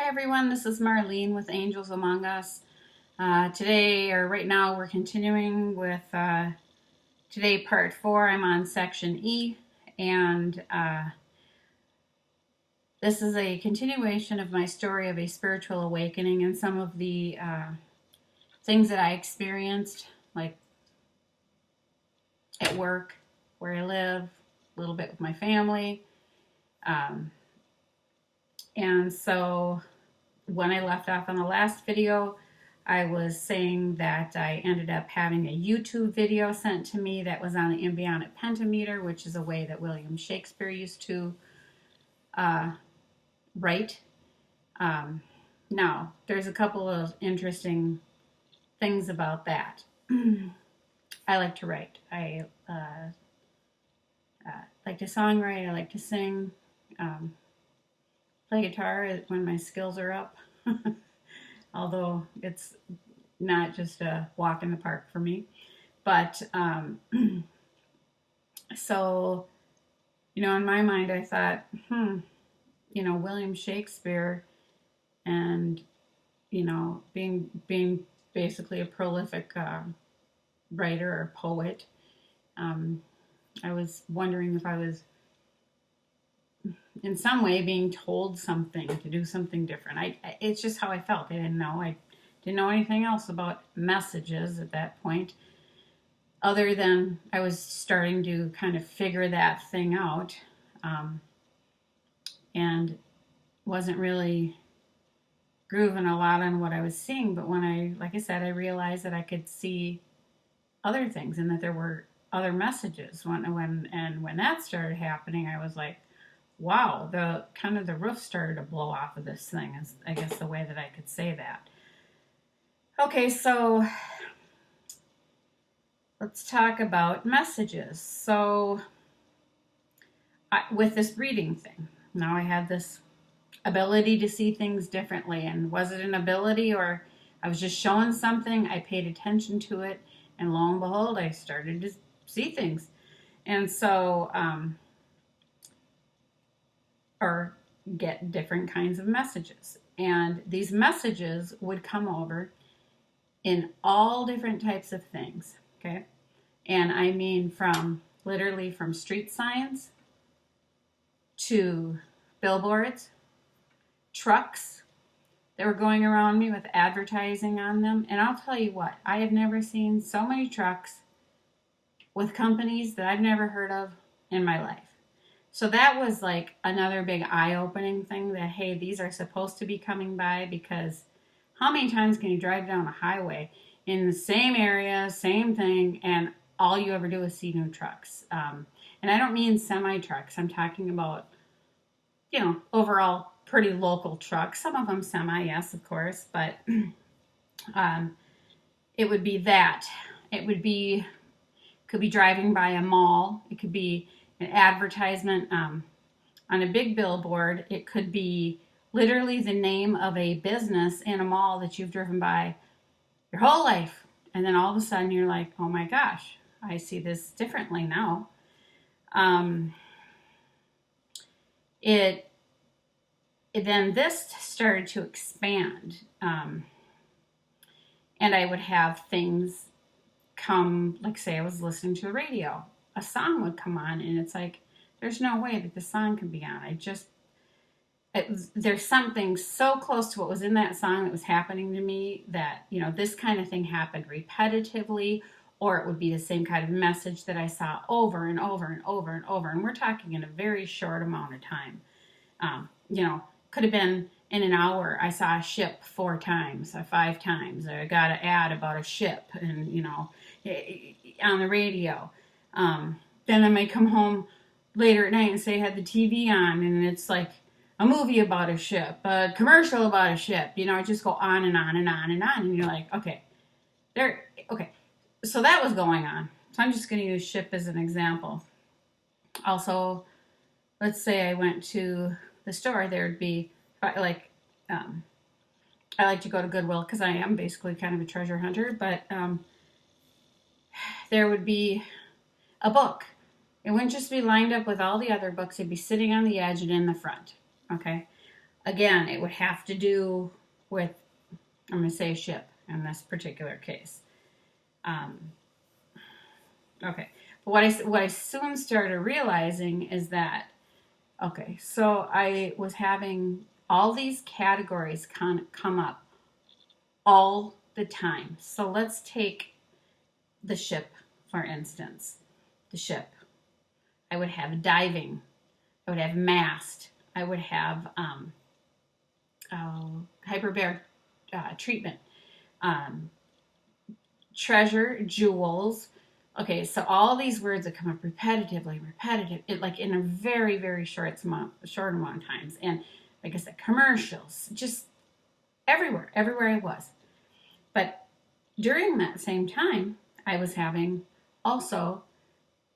Hi everyone, this is Marlene with Angels Among Us. Right now, we're continuing with today part 4. I'm on section E, and this is a continuation of my story of a spiritual awakening and some of the things that I experienced, like at work, where I live, a little bit with my family. And so when I left off on the last video, I was saying that I ended up having a YouTube video sent to me that was on the embryonic pentameter, which is a way that William Shakespeare used to write. Now, there's a couple of interesting things about that. I like to write. I like to songwrite. I like to sing. Play guitar when my skills are up. Although it's not just a walk in the park for me. But, so, in my mind I thought, William Shakespeare and, being basically a prolific writer or poet, I was wondering if I was in some way being told something to do something different. It's just how I felt. I didn't know anything else about messages at that point, other than I was starting to kind of figure that thing out, and wasn't really grooving a lot on what I was seeing. But when like I said, I realized that I could see other things and that there were other messages. When that started happening, I was like, wow, the roof started to blow off of this thing, is I guess the way that I could say that. Okay, so let's talk about messages. So with this reading thing, now I had this ability to see things differently. And was it an ability, or I was just showing something, I paid attention to it, and lo and behold, I started to see things. And so, or get different kinds of messages. And these messages would come over in all different types of things, okay? And I mean literally from street signs to billboards, trucks that were going around me with advertising on them. And I'll tell you what, I have never seen so many trucks with companies that I've never heard of in my life. So that was like another big eye-opening thing, that, hey, these are supposed to be coming by, because how many times can you drive down a highway in the same area, same thing, and all you ever do is see new trucks? And I don't mean semi-trucks. I'm talking about, overall pretty local trucks. Some of them semi, yes, of course, but it would be that. It could be driving by a mall. It could be an advertisement on a big billboard. It could be literally the name of a business in a mall that you've driven by your whole life. And then all of a sudden you're like, oh my gosh, I see this differently now. Then this started to expand. And I would have things come, like say I was listening to the radio, a song would come on, and it's like, there's no way that the song can be on. There's something so close to what was in that song that was happening to me, that, this kind of thing happened repetitively, or it would be the same kind of message that I saw over and over and over and over. And we're talking in a very short amount of time. Could have been in an hour, I saw a ship 4 times, 5 times. I got an ad about a ship, and, on the radio. Then I may come home later at night and say I had the TV on, and it's like a movie about a ship, a commercial about a ship. I just go on and on and on and on, and you're like, okay. So that was going on. So I'm just going to use ship as an example. Also, let's say I went to the store. There'd be I like to go to Goodwill because I am basically kind of a treasure hunter, but there would be a book. It wouldn't just be lined up with all the other books. It'd be sitting on the edge and in the front, okay? Again, it would have to do with, I'm going to say ship in this particular case. Um, okay. But what I soon started realizing is that, okay, so I was having all these categories come up all the time. So let's take the ship, for instance. The ship. I would have diving. I would have mast. I would have hyperbaric treatment. Um, treasure, jewels. Okay, so all these words that come up repetitive, it like in a very, very short amount of times. And like I said, commercials, just everywhere I was. But during that same time, I was having also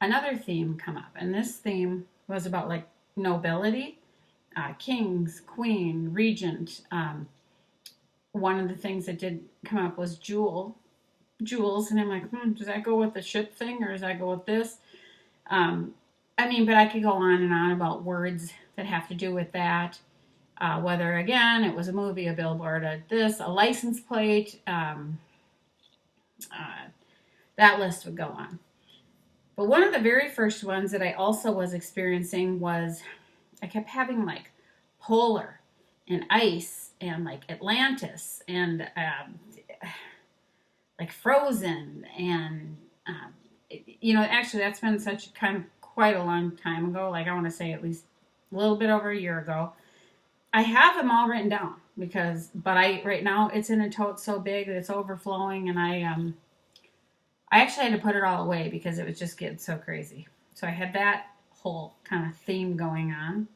another theme come up. And this theme was about like nobility, kings, queen, regent. One of the things that did come up was jewels, and I'm like, does that go with the ship thing, or does that go with this? I mean, but I could go on and on about words that have to do with that. Whether, again, it was a movie, a billboard, a license plate, that list would go on. But one of the very first ones that I also was experiencing was I kept having like polar and ice and like Atlantis and like Frozen and actually that's been such kind of quite a long time ago. Like I want to say at least a little bit over a year ago. I have them all written down but right now it's in a tote so big that it's overflowing, and I actually had to put it all away because it was just getting so crazy. So I had that whole kind of theme going on.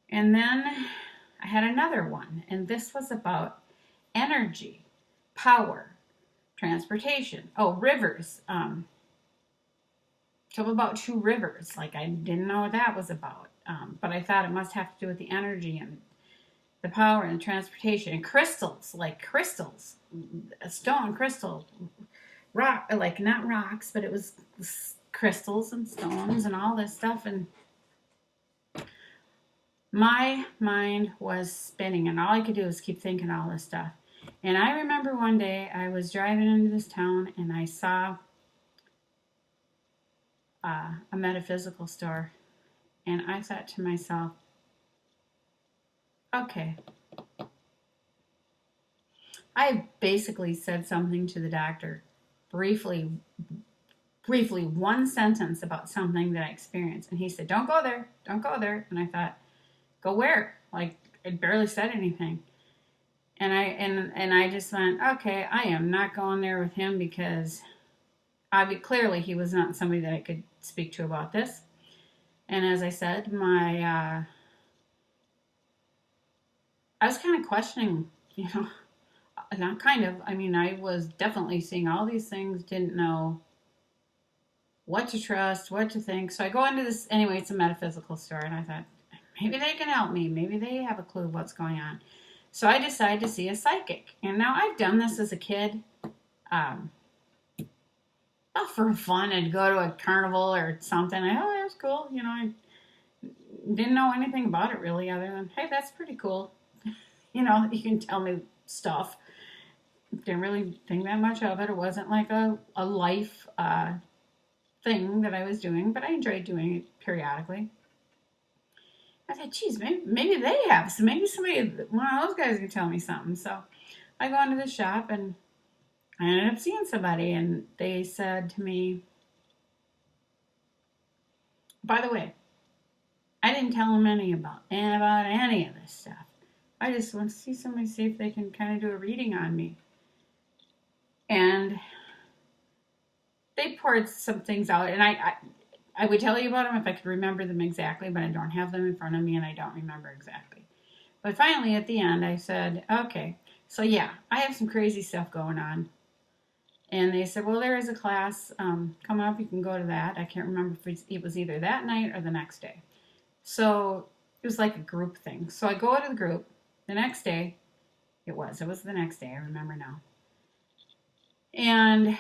And then I had another one, and this was about energy, power, transportation. Oh, rivers. So about two rivers. Like I didn't know what that was about. But I thought it must have to do with the energy and the power and the transportation. And crystals, like crystals, a stone, crystal, rock, like not rocks, but it was crystals and stones and all this stuff. And my mind was spinning, and all I could do was keep thinking all this stuff. And I remember one day I was driving into this town, and I saw a metaphysical store, and I thought to myself, okay, I basically said something to the doctor, briefly, one sentence about something that I experienced, and he said, don't go there, and I thought, go where? Like, I barely said anything. And I just went, okay, I am not going there with him because clearly he was not somebody that I could speak to about this. And as I said, I was kind of questioning, not kind of, I mean, I was definitely seeing all these things, didn't know what to trust, what to think. So I go into this, anyway, it's a metaphysical store, and I thought, maybe they can help me. Maybe they have a clue what's going on. So I decided to see a psychic. And now I've done this as a kid. For fun, I'd go to a carnival or something. That was cool. I didn't know anything about it really other than, hey, that's pretty cool. You can tell me stuff. Didn't really think that much of it. It wasn't like a life thing that I was doing, but I enjoyed doing it periodically. I thought, geez, maybe they have. So maybe one of those guys can tell me something. So I go into the shop, and I ended up seeing somebody, and they said to me, by the way, I didn't tell them about any of this stuff. I just want to see somebody, see if they can kind of do a reading on me. And they poured some things out, and I would tell you about them if I could remember them exactly, but I don't have them in front of me, and I don't remember exactly. But finally, at the end, I said, okay, so yeah, I have some crazy stuff going on. And they said, well, there is a class coming up. You can go to that. I can't remember if it was either that night or the next day. So it was like a group thing. So I go to the group. The next day, it was the next day. I remember now. And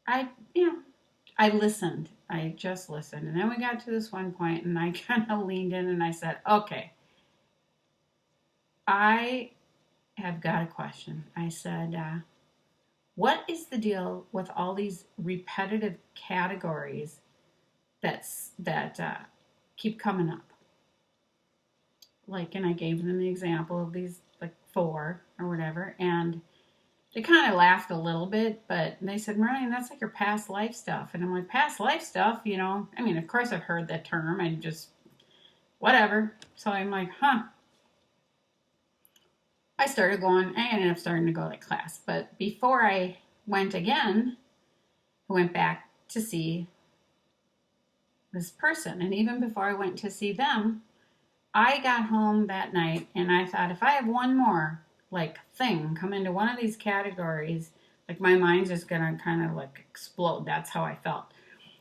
I listened. I just listened. And then we got to this one point, and I kind of leaned in and I said, okay, I have got a question. I said, what is the deal with all these repetitive categories that keep coming up? Like, and I gave them the example of these like four or whatever, and they kind of laughed a little bit, but they said, Marlene, that's like your past life stuff. And I'm like, past life stuff, you know? I mean, of course I've heard that term. I just, whatever. So I'm like, huh. I started going, I ended up starting to go to class. But before I went again, I went back to see this person. And even before I went to see them, I got home that night and I thought, if I have one more like thing come into one of these categories, like my mind's just gonna kind of like explode. That's how I felt.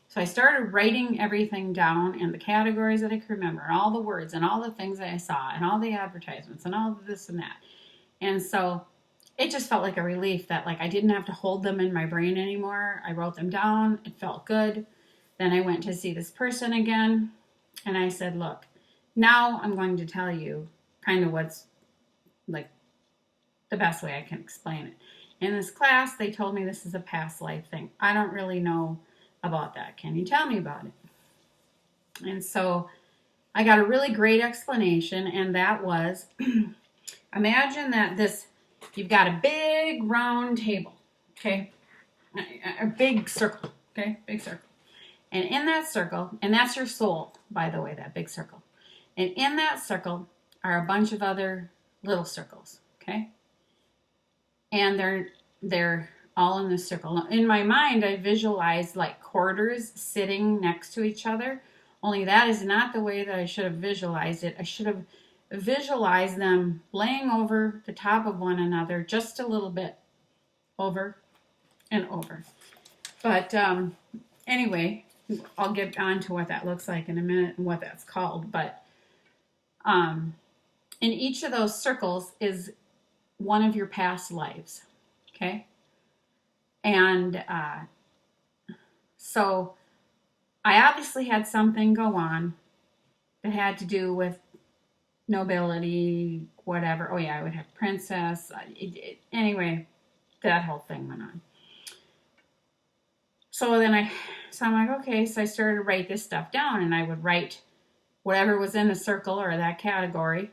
So I started writing everything down and the categories that I could remember, and all the words and all the things that I saw and all the advertisements and all this and that. And so it just felt like a relief that like I didn't have to hold them in my brain anymore. I wrote them down. It felt good. Then I went to see this person again and I said, look, now I'm going to tell you kind of what's like the best way I can explain it. In this class, they told me this is a past life thing. I don't really know about that. Can you tell me about it? And so I got a really great explanation, and that was, imagine that you've got a big round table, okay? A big circle, okay? Big circle. And in that circle, and that's your soul, by the way, that big circle. And in that circle are a bunch of other little circles, okay? And they're all in this circle. Now, in my mind, I visualized like quarters sitting next to each other. Only that is not the way that I should have visualized it. I should have visualized them laying over the top of one another just a little bit, over and over. But anyway, I'll get on to what that looks like in a minute and what that's called. But in each of those circles is one of your past lives, okay? And so I obviously had something go on that had to do with nobility, whatever. Oh yeah, I would have princess. Anyway, that whole thing went on. So I'm like, okay, so I started to write this stuff down, and I would write whatever was in the circle or that category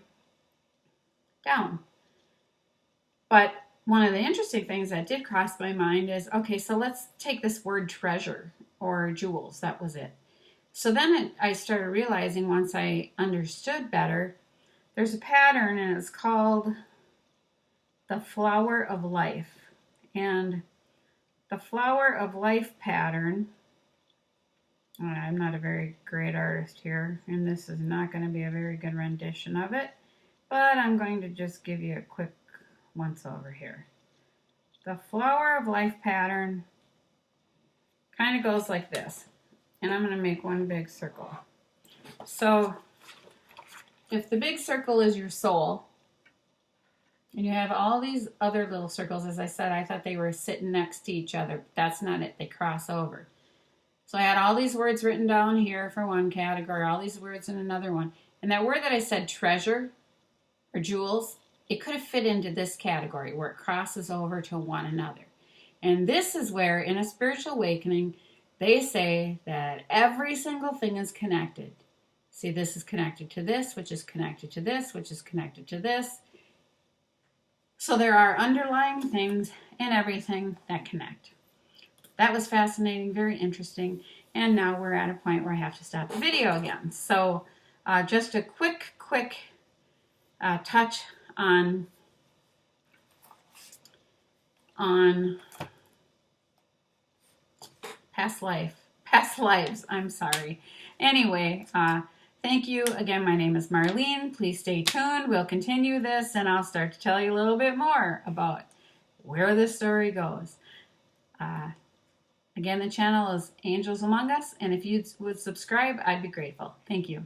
down. But one of the interesting things that did cross my mind is, okay, so let's take this word treasure or jewels. That was it. So then I started realizing, once I understood better, there's a pattern, and it's called the flower of life. And the flower of life pattern, I'm not a very great artist here, and this is not going to be a very good rendition of it, but I'm going to just give you a quick once over here. The flower of life pattern kind of goes like this, and I'm going to make one big circle. So if the big circle is your soul, and you have all these other little circles, as I said, I thought they were sitting next to each other, but that's not it. They cross over. So I had all these words written down here for one category, all these words in another one. And that word that I said, treasure or jewels, it could have fit into this category where it crosses over to one another. And this is where, in a spiritual awakening, they say that every single thing is connected. See, this is connected to this, which is connected to this, which is connected to this. So there are underlying things in everything that connect. That was fascinating, very interesting. And now we're at a point where I have to stop the video again. So just a quick touch on past lives, I'm sorry. Anyway, thank you. Again, my name is Marlene. Please stay tuned. We'll continue this, and I'll start to tell you a little bit more about where this story goes. Again, the channel is Angels Among Us, and if you would subscribe, I'd be grateful. Thank you.